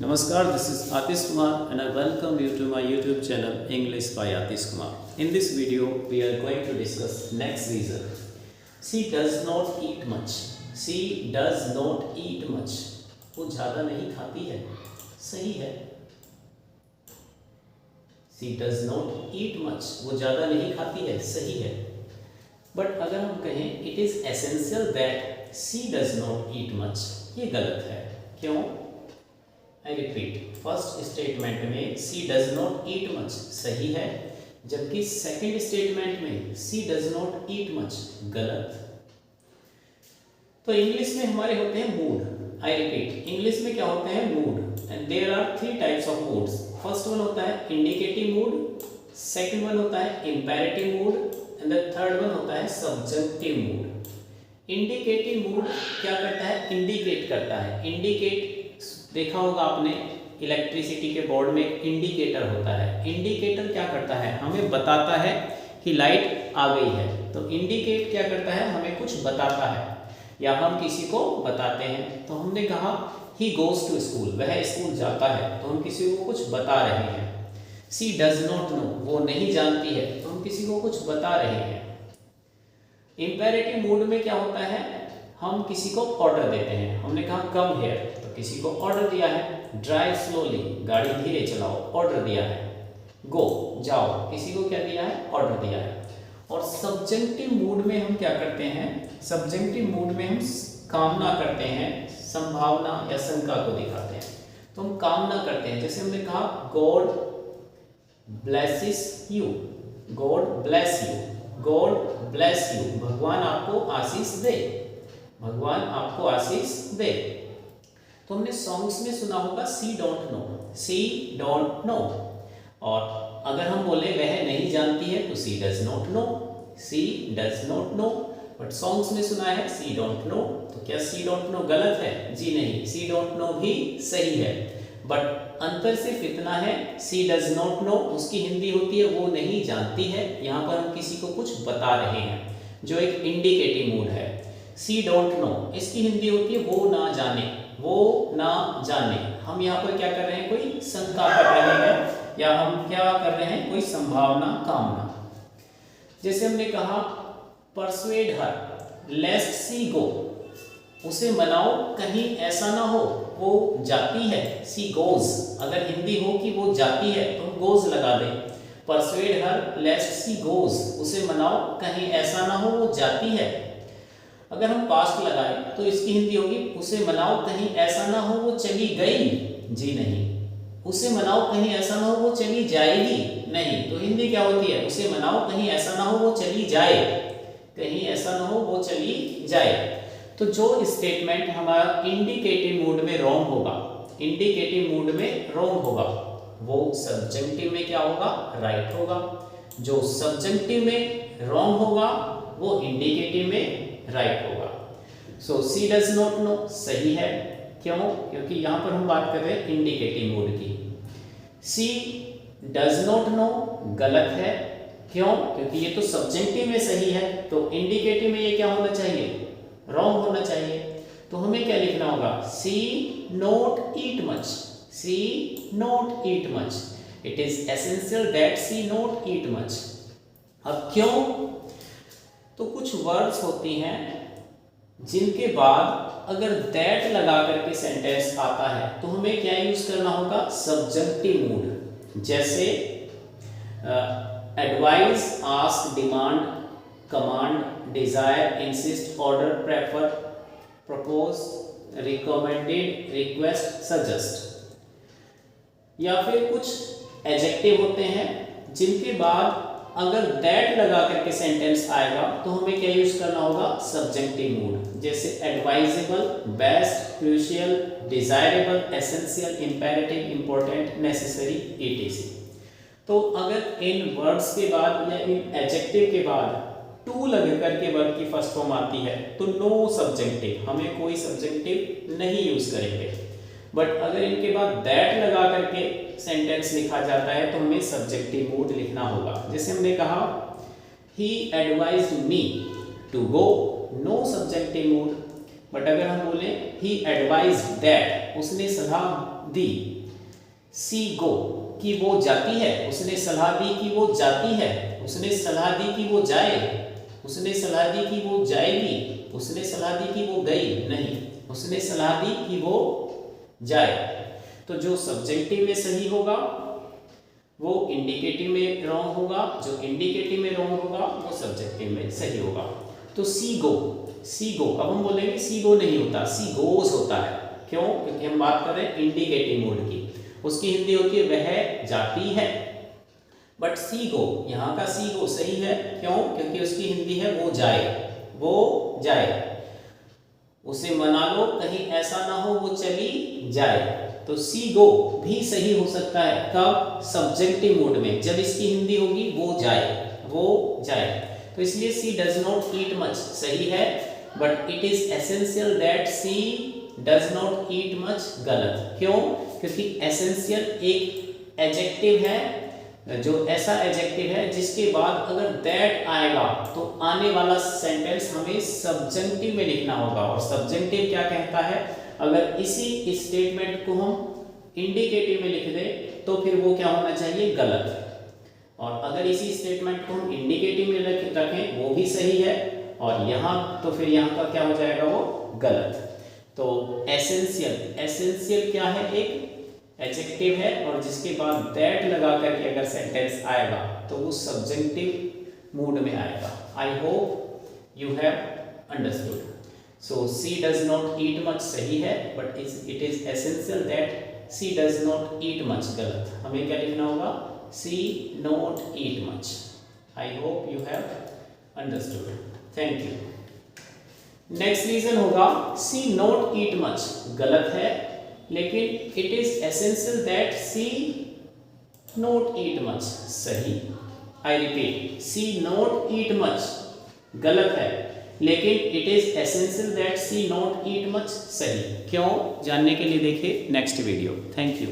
Namaskar, this is Atish Kumar and I welcome you to my YouTube channel English by Atish Kumar. In this video, we are going to discuss next reason. She does not eat much. She does not eat much. वो ज़्यादा नहीं खाती है. सही है. She does not eat much. वो ज़्यादा नहीं खाती है. सही है. But अगर हम कहें it is essential that she does not eat much, ये गलत है. क्यों? I repeat, फर्स्ट स्टेटमेंट में she does not eat much सही है, जबकि सेकंड स्टेटमेंट में she does not eat much गलत. तो इंग्लिश में हमारे होते हैं मूड. I repeat, इंग्लिश में क्या होते हैं mood. And there are three types of moods. First one होता है इंडिकेटिव मूड, सेकंड वन होता है imperative mood and the third one होता है सब्जेक्टिव मूड. इंडिकेटिव मूड क्या करता है? इंडिकेट करता है. इंडिकेट देखा होगा आपने, इलेक्ट्रिसिटी के बोर्ड में इंडिकेटर होता है. इंडिकेटर क्या करता है? हमें बताता है कि लाइट आ गई है. तो इंडिकेट क्या करता है? हमें कुछ बताता है या हम किसी को बताते हैं. तो हमने कहा ही गोज टू स्कूल, वह स्कूल जाता है, तो हम किसी को कुछ बता रहे हैं. सी डज नॉट नो, वो नहीं जानती है, तो हम किसी को कुछ बता रहे हैं. इंपेरेटिव मूड में क्या होता है? हम किसी को ऑर्डर देते हैं. हमने कहा कम हियर, तो किसी को ऑर्डर दिया है. ड्राइव स्लोली, गाड़ी धीरे चलाओ, ऑर्डर दिया है. गो, जाओ, किसी को क्या दिया है? ऑर्डर दिया है. और सब्जेक्टिव मूड में हम क्या करते हैं? सब्जेक्टिव मूड में हम कामना करते हैं, संभावना या शंका को दिखाते हैं. तो हम कामना करते हैं. जैसे हमने कहा God blesses you, God bless you, God bless you, भगवान आपको आशीष दे, भगवान आपको आशीष दे. तो हमने सॉन्ग्स में सुना होगा she don't know, she don't know. और अगर हम बोले वह नहीं जानती है तो she does not know, she does not know. But songs में सुना है सी डोंट नो, तो क्या सी डोंट नो गलत है? जी नहीं, सी डोंट नो भी सही है. बट अंतर सिर्फ इतना है, सी डज नॉट नो उसकी हिंदी होती है वो नहीं जानती है. यहाँ पर हम किसी को कुछ बता रहे हैं, जो एक इंडिकेटिव मूड है. सी डोंट नो इसकी हिंदी होती है वो ना जाने, वो ना जाने. हम यहाँ पर क्या कर रहे हैं? कोई शंका कर रहे हैं या हम क्या कर रहे हैं? कोई संभावना, कामना. जैसे हमने कहा परसुएड हर लेस्ट सी गो, उसे मनाओ कहीं ऐसा ना हो वो जाती है. सी गोज, अगर हिंदी हो कि वो जाती है तो हम गोज लगा दें. परसुएड हर लेस्ट सी गोज, उसे मनाओ कहीं ऐसा ना हो वो जाती है. अगर हम पास्ट लगाएं तो इसकी हिंदी होगी उसे मनाओ कहीं ऐसा ना हो वो चली गई. जी नहीं, उसे मनाओ कहीं ऐसा ना हो वो चली जाएगी. नहीं, तो हिंदी क्या होती है? उसे मनाओ कहीं ऐसा ना हो वो चली जाए, कहीं ऐसा ना हो वो चली जाए. तो जो स्टेटमेंट हमारा इंडिकेटिव मूड में रॉन्ग होगा, इंडिकेटिव मूड में रॉन्ग होगा, वो सब्जेक्टिव में क्या होगा? राइट होगा. जो सब्जेक्टिव में रॉन्ग होगा वो इंडिकेटिव में राइट होगा. सो सी डज नॉट नो सही है. क्यों? क्योंकि यहां पर हम बात कर रहे हैं इंडिकेटिव मूड की. सी डज नॉट नो गलत है. क्यों? क्योंकि ये तो सब्जेक्टिव में सही है, तो इंडिकेटिव में ये क्या होना चाहिए? रॉन्ग होना चाहिए. तो हमें क्या लिखना होगा? She not eat much, she not eat much. It is essential that she not eat much. अब क्यों? तो कुछ वर्ड्स होती हैं जिनके बाद अगर दैट लगा करके सेंटेंस आता है तो हमें क्या यूज करना होगा? Subjective mood. जैसे advice, ask, demand, command, desire, insist, order, prefer, propose, recommended, request, suggest. या फिर कुछ एडजेक्टिव होते हैं जिनके बाद अगर दैट लगा करके सेंटेंस आएगा तो हमें क्या यूज करना होगा? Subjective mood. जैसे advisable, best, crucial, desirable, essential, imperative, important, necessary, etc. तो अगर इन वर्ड्स के बाद या इन एडजेक्टिव के बाद टू लग करके वर्ड की फर्स्ट फॉर्म आती है तो नो सब्जेक्टिव, हमें कोई सब्जेक्टिव नहीं यूज करेंगे. बट अगर इनके बाद दैट लगा करके सेंटेंस लिखा जाता है तो हमें सब्जेक्टिव मूड लिखना होगा. जैसे हमने कहा ही advised me to go, no subjective mood. But अगर हम बोले ही एडवाइज्ड दैट, उसने सलाह दी, सी गो कि वो जाती है, उसने सलाह दी कि वो जाती है, उसने सलाह दी कि वो जाए, उसने सलाह दी कि वो जाएगी, उसने सलाह दी कि वो गई, नहीं, उसने सलाह दी कि वो जाए। तो जो सब्जेक्टिव में सही होगा वो इंडिकेटिव में रॉन्ग होगा, जो इंडिकेटिव में रॉन्ग होगा वो सब्जेक्टिव में सही होगा। तो सी गो, सी गो, अब हम बोलेंगे सी गो नहीं होता, सी गोज होता है। क्यों? क्योंकि हम बात कर रहे हैं इंडिकेटिव मोड की, उसकी हिंदी होती है वह जाती है। बट सी गो, यहाँ का सी गो सही है, क्यों? क्योंकि उसकी हिंदी है वो जाए, वो जाए। उसे मना लो कहीं ऐसा ना हो वो चली जाए। तो सी गो भी सही हो सकता है, कब? सब्जेक्टिव मोड में, जब इसकी हिंदी होगी वो जाए, वो जाए। तो इसलिए she does not eat much सही है, but it is essential that she does not eat much गलत। क्यों? क्योंकि एसेंशियल एक एडजेक्टिव है, जो ऐसा एडजेक्टिव है जिसके बाद अगर दैट आएगा तो आने वाला सेंटेंस हमें सब्जेक्टिव में लिखना होगा। और सब्जेक्टिव क्या कहता है? अगर इसी स्टेटमेंट को हम इंडिकेटिव में लिख दें तो फिर वो क्या होना चाहिए? गलत। और अगर इसी स्टेटमेंट को हम इंडिकेटिव में रखें वो भी सही है, और यहाँ तो फिर यहाँ का क्या हो जाएगा? वो गलत। तो एसेंशियल, एसेंशियल क्या है? एक एडजेक्टिव है और जिसके बाद दैट लगा करके अगर सेंटेंस आएगा तो वो सब्जेक्टिव मूड में आएगा। I hope you have understood. So she does not eat much सही है, but it is essential that she does not eat much गलत। हमें क्या लिखना होगा? She not eat much. I hope you have understood. Thank you. Next reason होगा she not eat much गलत है, लेकिन it is essential that she not eat much सही। I repeat, she not eat much गलत है, लेकिन it is essential that she not eat much सही। क्यों? जानने के लिए देखिए नेक्स्ट वीडियो। Thank you.